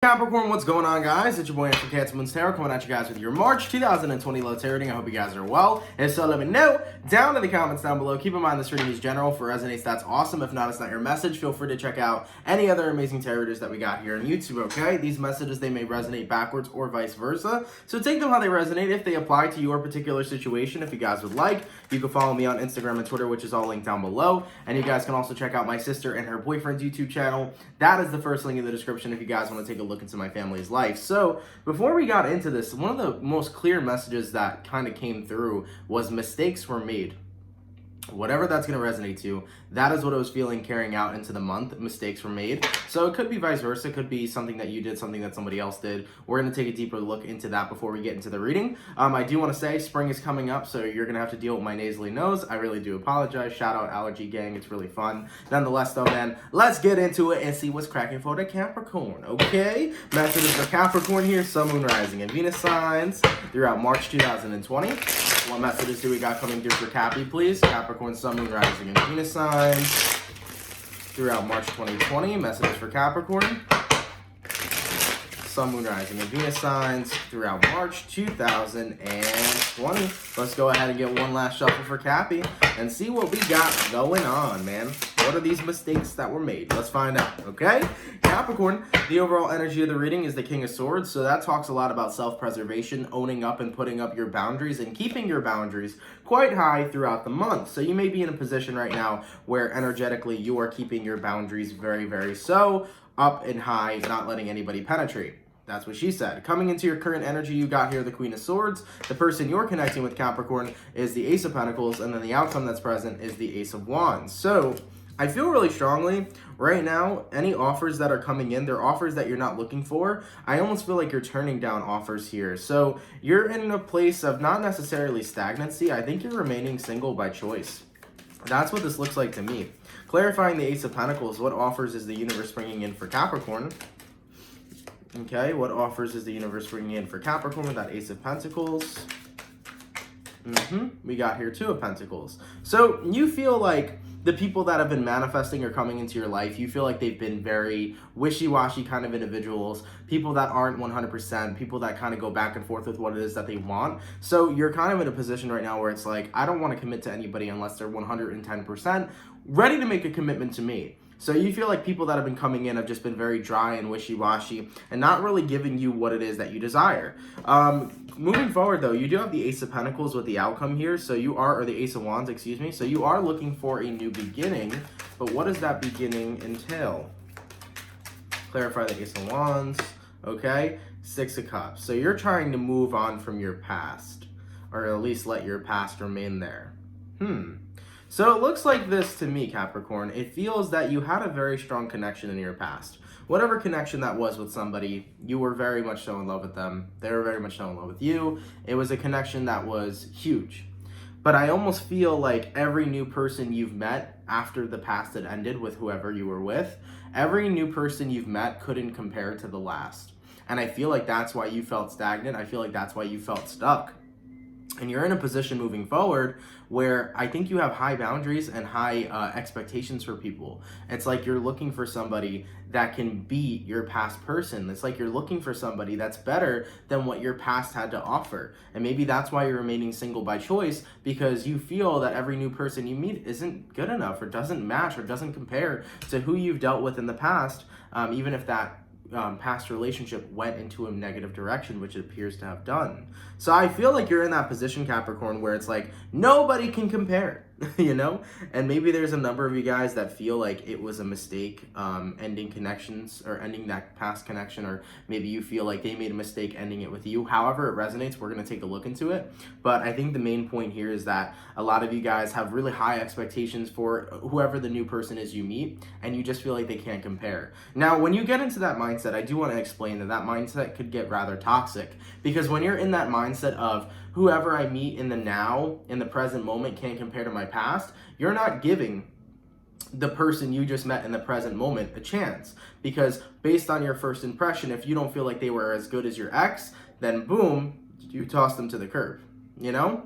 Capricorn, what's going on, guys? It's your boy from CancerMoonsTarot coming at you guys with your March 2020 low tarot reading. I hope you guys are well. If so, let me know down in the comments down below. Keep in mind this reading is general. For resonates, that's awesome. If not, it's not your message. Feel free to check out any other amazing tarot readers that we got here on YouTube, okay? These messages, they may resonate backwards or vice versa. So take them how they resonate. If they apply to your particular situation, if you guys would like, you can follow me on Instagram and Twitter, which is all linked down below. And you guys can also check out my sister and her boyfriend's YouTube channel. That is the first link in the description if you guys want to take a look into my family's life. So before we got into this, one of the most clear messages that kind of came through was mistakes were made. Whatever that's going to resonate to, that is what I was feeling carrying out into the month. Mistakes were made. So it could be vice versa. It could be something that you did, something that somebody else did. We're going to take a deeper look into that before we get into the reading. I do want to say spring is coming up, so you're going to have to deal with my nasally nose. I really do apologize. Shout out Allergy Gang. It's really fun. Nonetheless, though, man, let's get into it and see what's cracking for the Capricorn, okay? Messages for Capricorn here, Sun, Moon, Rising, and Venus signs throughout March 2020. What messages do we got coming through for Cappy, please? Capricorn, Sun, Moon, Rising, and Venus signs throughout March 2020. Messages for Capricorn, Sun, Moon, Rising, and Venus signs throughout March 2020. Let's go ahead and get one last shuffle for Cappy and see what we got going on, man. What are these mistakes that were made? Let's find out, okay? Capricorn, the overall energy of the reading is the King of Swords, so that talks a lot about self-preservation, owning up and putting up your boundaries and keeping your boundaries quite high throughout the month. So you may be in a position right now where energetically you are keeping your boundaries very, very so up and high, not letting anybody penetrate. That's what she said. Coming into your current energy, you got here the Queen of Swords. The person you're connecting with, Capricorn, is the Ace of Pentacles, and then the outcome that's present is the Ace of Wands. So I feel really strongly right now, any offers that are coming in, they're offers that you're not looking for. I almost feel like you're turning down offers here. So you're in a place of not necessarily stagnancy. I think you're remaining single by choice. That's what this looks like to me. Clarifying the Ace of Pentacles, what offers is the universe bringing in for Capricorn? Okay, what offers is the universe bringing in for Capricorn with that Ace of Pentacles? We got here Two of Pentacles. So you feel like the people that have been manifesting or coming into your life, you feel like they've been very wishy-washy kind of individuals, people that aren't 100%, people that kind of go back and forth with what it is that they want. So you're kind of in a position right now where it's like, I don't want to commit to anybody unless they're 110% ready to make a commitment to me. So you feel like people that have been coming in have just been very dry and wishy-washy and not really giving you what it is that you desire. Moving forward, though, you do have the Ace of Pentacles with the outcome here. So you are, or the Ace of Wands, excuse me. So you are looking for a new beginning. But what does that beginning entail? Clarify the Ace of Wands. Okay. Six of Cups. So you're trying to move on from your past, or at least let your past remain there. So it looks like this to me, Capricorn. It feels that you had a very strong connection in your past. Whatever connection that was with somebody, you were very much so in love with them. They were very much so in love with you. It was a connection that was huge. But I almost feel like every new person you've met after the past had ended with whoever you were with, every new person you've met couldn't compare to the last. And I feel like that's why you felt stagnant. I feel like that's why you felt stuck. And you're in a position moving forward where I think you have high boundaries and high expectations for people. It's like you're looking for somebody that can beat your past person. It's like you're looking for somebody that's better than what your past had to offer. And maybe that's why you're remaining single by choice, because you feel that every new person you meet isn't good enough or doesn't match or doesn't compare to who you've dealt with in the past, even if that past relationship went into a negative direction, which it appears to have done. So I feel like you're in that position, Capricorn, where it's like nobody can compare, you know? And maybe there's a number of you guys that feel like it was a mistake ending connections or ending that past connection, or maybe you feel like they made a mistake ending it with you. However it resonates, we're going to take a look into it. But I think the main point here is that a lot of you guys have really high expectations for whoever the new person is you meet, and you just feel like they can't compare. Now, when you get into that mindset, I do want to explain that that mindset could get rather toxic, because when you're in that mindset of whoever I meet in the now, in the present moment, can't compare to my past, you're not giving the person you just met in the present moment a chance. Because based on your first impression, if you don't feel like they were as good as your ex, then boom, you toss them to the curb, you know?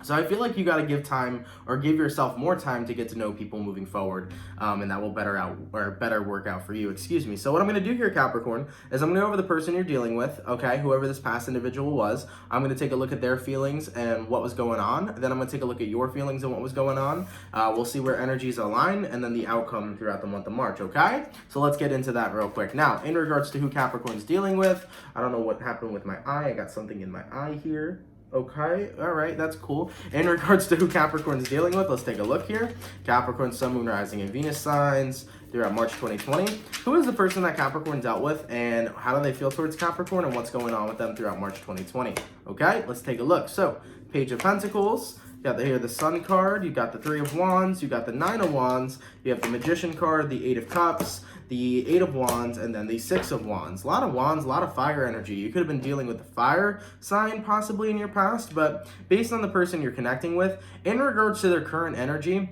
So I feel like you got to give time, or give yourself more time to get to know people moving forward, and that will better work out for you. Excuse me. So what I'm going to do here, Capricorn, is I'm going to go over the person you're dealing with. Okay, whoever this past individual was, I'm going to take a look at their feelings and what was going on. Then I'm going to take a look at your feelings and what was going on. We'll see where energies align, and then the outcome throughout the month of March. Okay, so let's get into that real quick. Now, in regards to who Capricorn's dealing with, I don't know what happened with my eye. I got something in my eye here. Okay, all right, that's cool. In regards to who Capricorn is dealing with, let's take a look here. Capricorn, Sun, Moon, Rising, and Venus signs throughout March 2020. Who is the person that Capricorn dealt with, and how do they feel towards Capricorn, and what's going on with them throughout March 2020? Okay, let's take a look. So, Page of Pentacles. You got here the Sun card, you got the Three of Wands, you got the Nine of Wands, you have the Magician card, the Eight of Cups, the Eight of Wands, and then the Six of Wands. A lot of wands, a lot of fire energy. You could have been dealing with the fire sign possibly in your past, but based on the person you're connecting with, in regards to their current energy,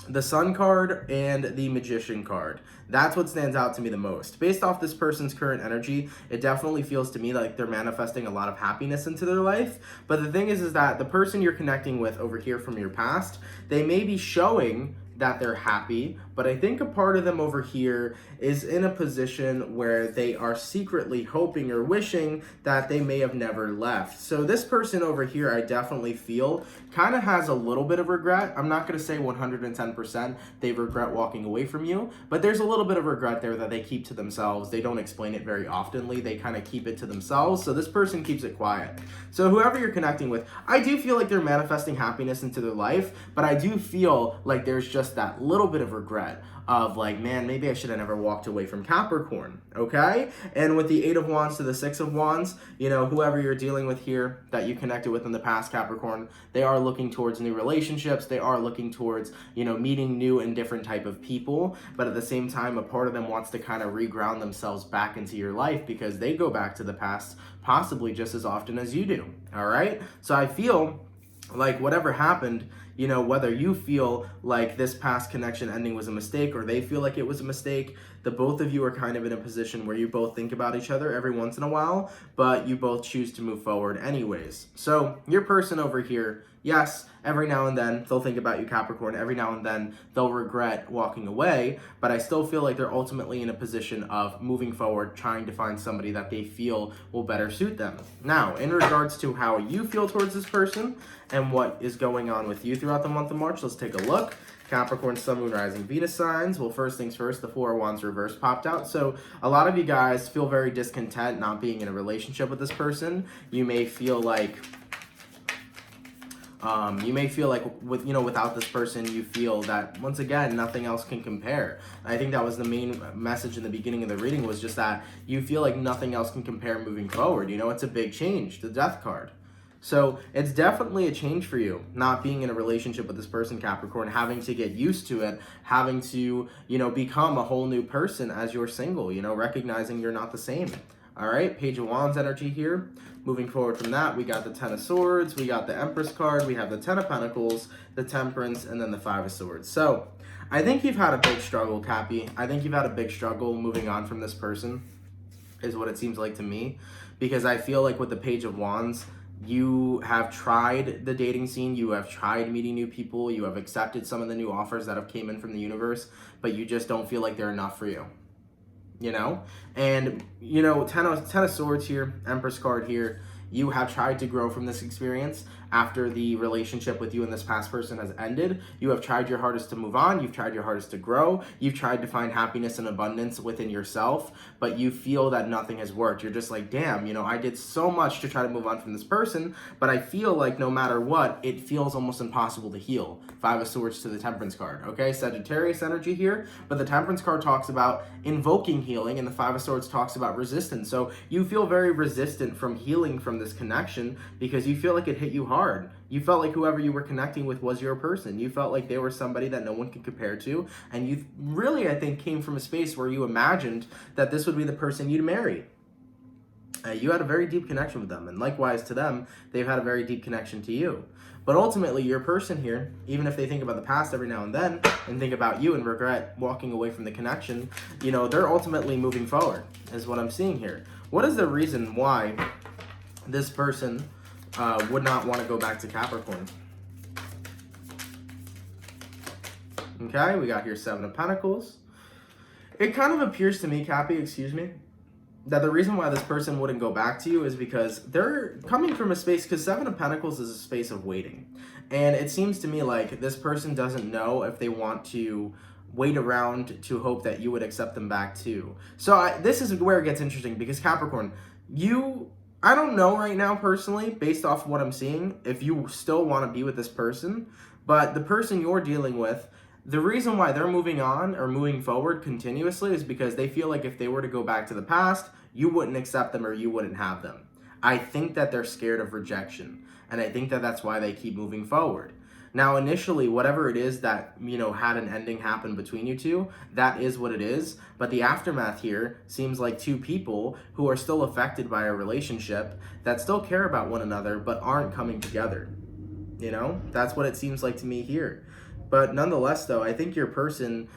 the Sun card and the Magician card, that's what stands out to me the most. Based off this person's current energy, it definitely feels to me like they're manifesting a lot of happiness into their life. But the thing is that the person you're connecting with over here from your past, they may be showing that they're happy, but I think a part of them over here is in a position where they are secretly hoping or wishing that they may have never left. So this person over here, I definitely feel, kind of has a little bit of regret. I'm not going to say 110% they regret walking away from you, but there's a little bit of regret there that they keep to themselves. They don't explain it very oftenly. They kind of keep it to themselves. So this person keeps it quiet. So whoever you're connecting with, I do feel like they're manifesting happiness into their life, but I do feel like there's just that little bit of regret of like, man, maybe I should have never walked away from Capricorn, okay? And with the Eight of Wands to the Six of Wands, you know, whoever you're dealing with here that you connected with in the past, Capricorn, they are looking towards new relationships. They are looking towards, you know, meeting new and different type of people. But at the same time, a part of them wants to kind of reground themselves back into your life because they go back to the past possibly just as often as you do, all right? So I feel like whatever happened, you know, whether you feel like this past connection ending was a mistake or they feel like it was a mistake, the both of you are kind of in a position where you both think about each other every once in a while, but you both choose to move forward anyways. So your person over here, yes, every now and then they'll think about you, Capricorn. Every now and then they'll regret walking away, but I still feel like they're ultimately in a position of moving forward, trying to find somebody that they feel will better suit them. Now, in regards to how you feel towards this person and what is going on with you throughout the month of March, let's take a look. Capricorn, Sun, Moon, Rising, Venus signs. Well, first things first, the Four of Wands reverse popped out. So a lot of you guys feel very discontent not being in a relationship with this person. You may feel like with, you know, without this person, you feel that once again, nothing else can compare. I think that was the main message in the beginning of the reading, was just that you feel like nothing else can compare moving forward. You know, it's a big change, the Death card. So it's definitely a change for you, not being in a relationship with this person, Capricorn, having to get used to it, having to, you know, become a whole new person as you're single, you know, recognizing you're not the same. All right, Page of Wands energy here. Moving forward from that, we got the Ten of Swords, we got the Empress card, we have the Ten of Pentacles, the Temperance, and then the Five of Swords. So I think you've had a big struggle, Cappy. I think you've had a big struggle moving on from this person, is what it seems like to me, because I feel like with the Page of Wands, you have tried the dating scene, you have tried meeting new people, you have accepted some of the new offers that have came in from the universe, but you just don't feel like they're enough for you, you know? And, you know, Ten of Swords here, Empress card here, you have tried to grow from this experience after the relationship with you and this past person has ended. You have tried your hardest to move on. You've tried your hardest to grow. You've tried to find happiness and abundance within yourself, but you feel that nothing has worked. You're just like, damn, you know, I did so much to try to move on from this person, but I feel like no matter what, it feels almost impossible to heal. Five of Swords to the Temperance card, okay? Sagittarius energy here, but the Temperance card talks about invoking healing, and the Five of Swords talks about resistance. So you feel very resistant from healing from this connection because you feel like it hit you hard. You felt like whoever you were connecting with was your person. You felt like they were somebody that no one could compare to, and you really, I think, came from a space where you imagined that this would be the person you'd marry. You had a very deep connection with them, and likewise to them, they've had a very deep connection to you. But ultimately, your person here, even if they think about the past every now and then, and think about you and regret walking away from the connection, you know, they're ultimately moving forward, is what I'm seeing here. What is the reason why this person would not want to go back to Capricorn? Okay, we got here Seven of Pentacles. It kind of appears to me, Cappy, excuse me, that the reason why this person wouldn't go back to you is because they're coming from a space, because Seven of Pentacles is a space of waiting. And it seems to me like this person doesn't know if they want to wait around to hope that you would accept them back too. So this is where it gets interesting, because Capricorn, I don't know right now personally, based off of what I'm seeing, if you still want to be with this person, but the person you're dealing with, the reason why they're moving on or moving forward continuously is because they feel like if they were to go back to the past, you wouldn't accept them or you wouldn't have them. I think that they're scared of rejection, and I think that that's why they keep moving forward. Now, initially, whatever it is that, had an ending happen between you two, that is what it is. But the aftermath here seems like two people who are still affected by a relationship that still care about one another but aren't coming together. That's what it seems like to me here. But nonetheless, though, I think your person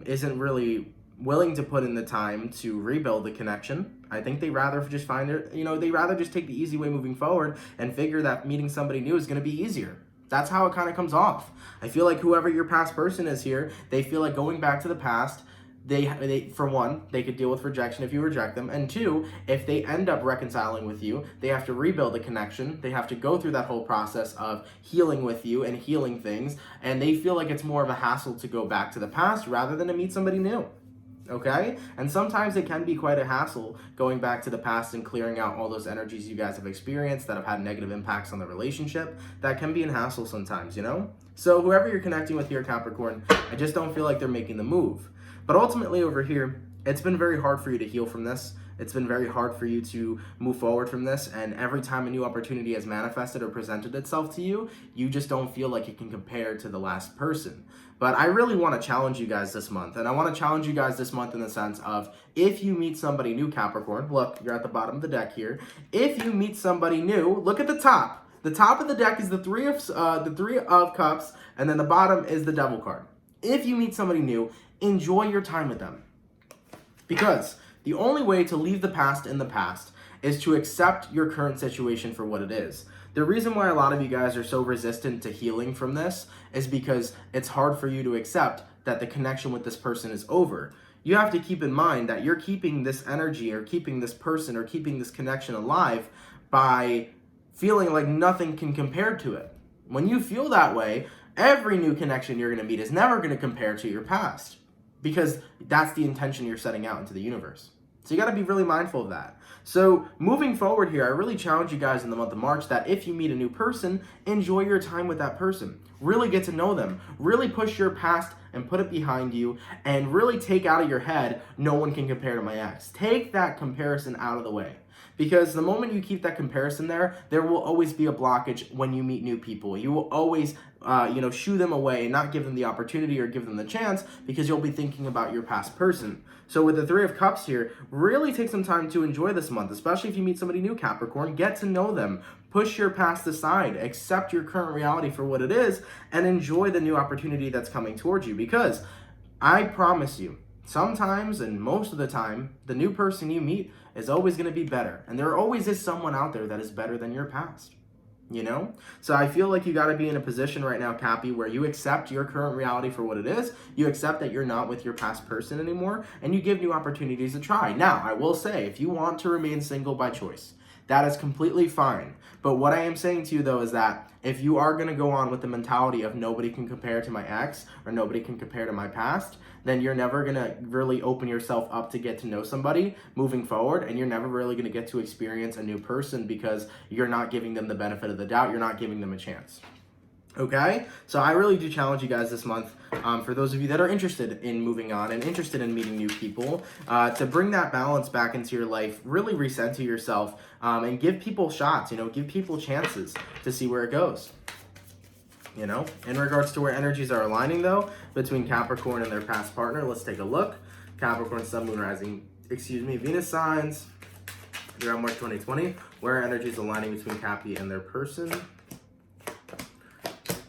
isn't really willing to put in the time to rebuild the connection. I think they rather just they rather just take the easy way moving forward and figure that meeting somebody new is going to be easier. That's how it kind of comes off. I feel like whoever your past person is here, they feel like going back to the past, they for one, they could deal with rejection if you reject them, and two, if they end up reconciling with you, they have to rebuild the connection. They have to go through that whole process of healing with you and healing things, and they feel like it's more of a hassle to go back to the past rather than to meet somebody new. Okay? And sometimes it can be quite a hassle going back to the past and clearing out all those energies you guys have experienced that have had negative impacts on the relationship. That can be a hassle sometimes, So whoever you're connecting with here, Capricorn, I just don't feel like they're making the move. But ultimately over here, it's been very hard for you to heal from this. It's been very hard for you to move forward from this, and every time a new opportunity has manifested or presented itself to you, you just don't feel like it can compare to the last person. But I really want to challenge you guys this month, and I want to challenge you guys this month in the sense of, if you meet somebody new, Capricorn, look, you're at the bottom of the deck here. If you meet somebody new, look at the top. The top of the deck is the Three of Cups, and then the bottom is the Devil card. If you meet somebody new, enjoy your time with them. Because the only way to leave the past in the past is to accept your current situation for what it is. The reason why a lot of you guys are so resistant to healing from this is because it's hard for you to accept that the connection with this person is over. You have to keep in mind that you're keeping this energy or keeping this person or keeping this connection alive by feeling like nothing can compare to it. When you feel that way, every new connection you're going to meet is never going to compare to your past, because that's the intention you're setting out into the universe. So you got to be really mindful of that. So moving forward here, I really challenge you guys in the month of March that if you meet a new person, enjoy your time with that person. Really get to know them. Really push your past and put it behind you, and really take out of your head, no one can compare to my ex. Take that comparison out of the way. Because the moment you keep that comparison there will always be a blockage when you meet new people. You will always, shoo them away and not give them the opportunity or give them the chance, because you'll be thinking about your past person. So with the Three of Cups here, really take some time to enjoy this month, especially if you meet somebody new, Capricorn. Get to know them. Push your past aside. Accept your current reality for what it is, and enjoy the new opportunity that's coming towards you. Because I promise you, sometimes, and most of the time, the new person you meet is always going to be better. And there always is someone out there that is better than your past. So I feel like you got to be in a position right now, Cappy, where you accept your current reality for what it is. You accept that you're not with your past person anymore, and you give new opportunities a try. Now, I will say, if you want to remain single by choice, that is completely fine. But what I am saying to you, though, is that if you are going to go on with the mentality of nobody can compare to my ex or nobody can compare to my past, then you're never going to really open yourself up to get to know somebody moving forward, and you're never really going to get to experience a new person because you're not giving them the benefit of the doubt. You're not giving them a chance. Okay? So I really do challenge you guys this month, for those of you that are interested in moving on and interested in meeting new people, to bring that balance back into your life, really recenter yourself, and give people shots, give people chances to see where it goes. In regards to where energies are aligning, though, between Capricorn and their past partner, let's take a look. Capricorn, Sun, Moon, Rising, Venus signs. Throughout March 2020, where energies aligning between Cappy and their person.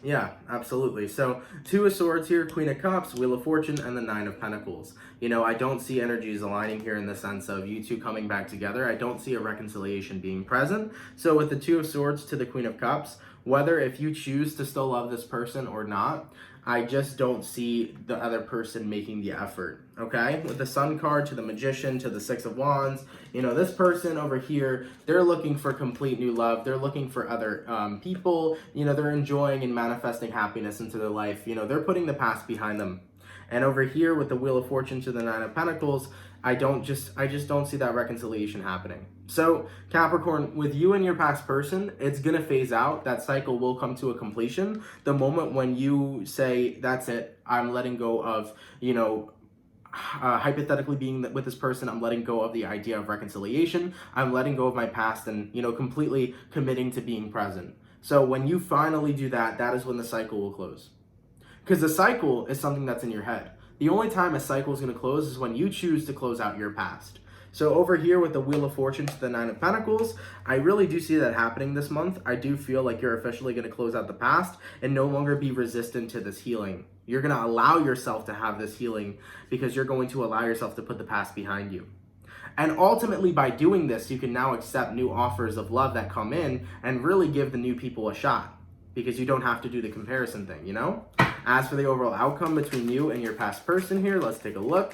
Yeah, absolutely. So, Two of Swords here, Queen of Cups, Wheel of Fortune, and the Nine of Pentacles. I don't see energies aligning here in the sense of you two coming back together. I don't see a reconciliation being present. So with the Two of Swords to the Queen of Cups, whether if you choose to still love this person or not, I just don't see the other person making the effort, okay? With the Sun card to the Magician to the Six of Wands, you know, this person over here, they're looking for complete new love. They're looking for other people. You know, they're enjoying and manifesting happiness into their life. You know, they're putting the past behind them. And over here with the Wheel of Fortune to the Nine of Pentacles, I just don't see that reconciliation happening. So Capricorn, with you and your past person, it's gonna phase out. That cycle will come to a completion the moment when you say, that's it, I'm letting go of, you know, hypothetically being with this person, I'm letting go of the idea of reconciliation. I'm letting go of my past and, you know, completely committing to being present. So when you finally do that, that is when the cycle will close. Because the cycle is something that's in your head. The only time a cycle is going to close is when you choose to close out your past. So over here with the Wheel of Fortune to the Nine of Pentacles, I really do see that happening this month. I do feel like you're officially going to close out the past and no longer be resistant to this healing. You're going to allow yourself to have this healing because you're going to allow yourself to put the past behind you. And ultimately, by doing this, you can now accept new offers of love that come in and really give the new people a shot because you don't have to do the comparison thing, you know? As for the overall outcome between you and your past person here, let's take a look.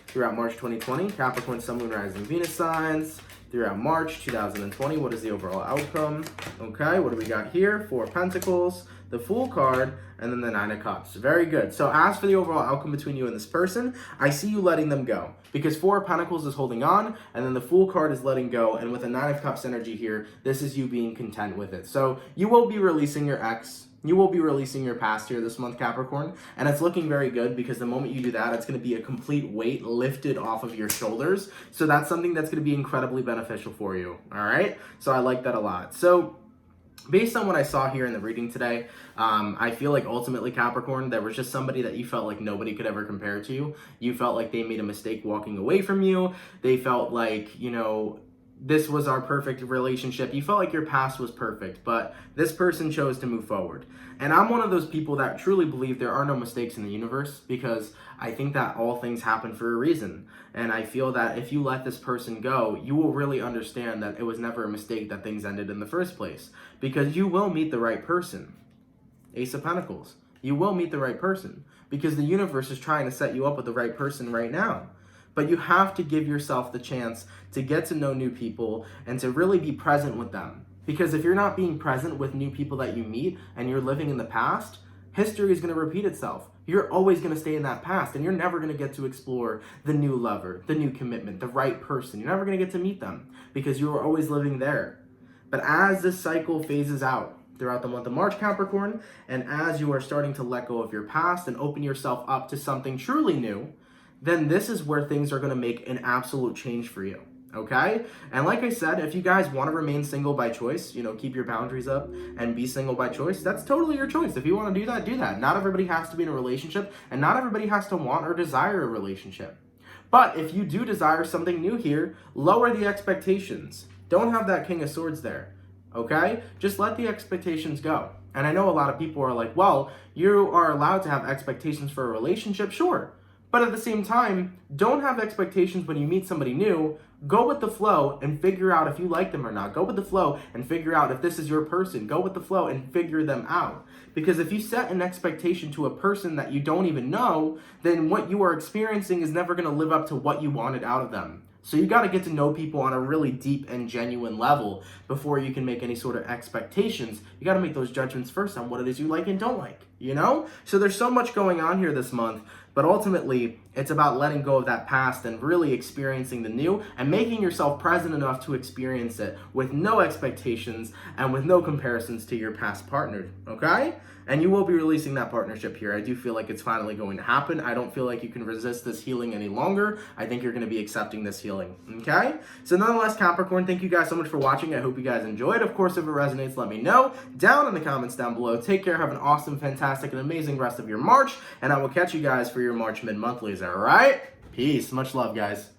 Throughout March 2020, Capricorn, Sun, Moon, Rising, Venus signs. Throughout March 2020, what is the overall outcome? Okay, what do we got here? Four of Pentacles, the Fool card, and then the Nine of Cups. Very good. So as for the overall outcome between you and this person, I see you letting them go. Because Four of Pentacles is holding on, and then the Fool card is letting go. And with the Nine of Cups energy here, this is you being content with it. So you will be releasing your ex. You will be releasing your past here this month, Capricorn, and it's looking very good because the moment you do that, it's going to be a complete weight lifted off of your shoulders. So that's something that's going to be incredibly beneficial for you, all right? So I like that a lot. So based on what I saw here in the reading today, I feel like ultimately, Capricorn, there was just somebody that you felt like nobody could ever compare to you. You felt like they made a mistake walking away from you. They felt like, you know, this was our perfect relationship. You felt like your past was perfect, but this person chose to move forward. And I'm one of those people that truly believe there are no mistakes in the universe because I think that all things happen for a reason. And I feel that if you let this person go, you will really understand that it was never a mistake that things ended in the first place because you will meet the right person. Ace of Pentacles. You will meet the right person because the universe is trying to set you up with the right person right now. But you have to give yourself the chance to get to know new people and to really be present with them. Because if you're not being present with new people that you meet and you're living in the past, history is going to repeat itself. You're always going to stay in that past and you're never going to get to explore the new lover, the new commitment, the right person. You're never going to get to meet them because you are always living there. But as this cycle phases out throughout the month of March, Capricorn, and as you are starting to let go of your past and open yourself up to something truly new, then this is where things are going to make an absolute change for you, okay? And like I said, if you guys want to remain single by choice, you know, keep your boundaries up and be single by choice, that's totally your choice. If you want to do that, do that. Not everybody has to be in a relationship, and not everybody has to want or desire a relationship. But if you do desire something new here, lower the expectations. Don't have that King of Swords there, okay? Just let the expectations go. And I know a lot of people are like, well, you are allowed to have expectations for a relationship, sure. But at the same time, don't have expectations when you meet somebody new. Go with the flow and figure out if you like them or not. Go with the flow and figure out if this is your person. Go with the flow and figure them out. Because if you set an expectation to a person that you don't even know, then what you are experiencing is never going to live up to what you wanted out of them. So you got to get to know people on a really deep and genuine level before you can make any sort of expectations. You got to make those judgments first on what it is you like and don't like, you know? So there's so much going on here this month, but ultimately it's about letting go of that past and really experiencing the new and making yourself present enough to experience it with no expectations and with no comparisons to your past partner, okay? And you will be releasing that partnership here. I do feel like it's finally going to happen. I don't feel like you can resist this healing any longer. I think you're going to be accepting this healing, okay? So nonetheless, Capricorn, thank you guys so much for watching. I hope you guys enjoyed. Of course, if it resonates, let me know down in the comments down below. Take care. Have an awesome, fantastic, and amazing rest of your March, and I will catch you guys for your March mid-monthlies, all right? Peace. Much love, guys.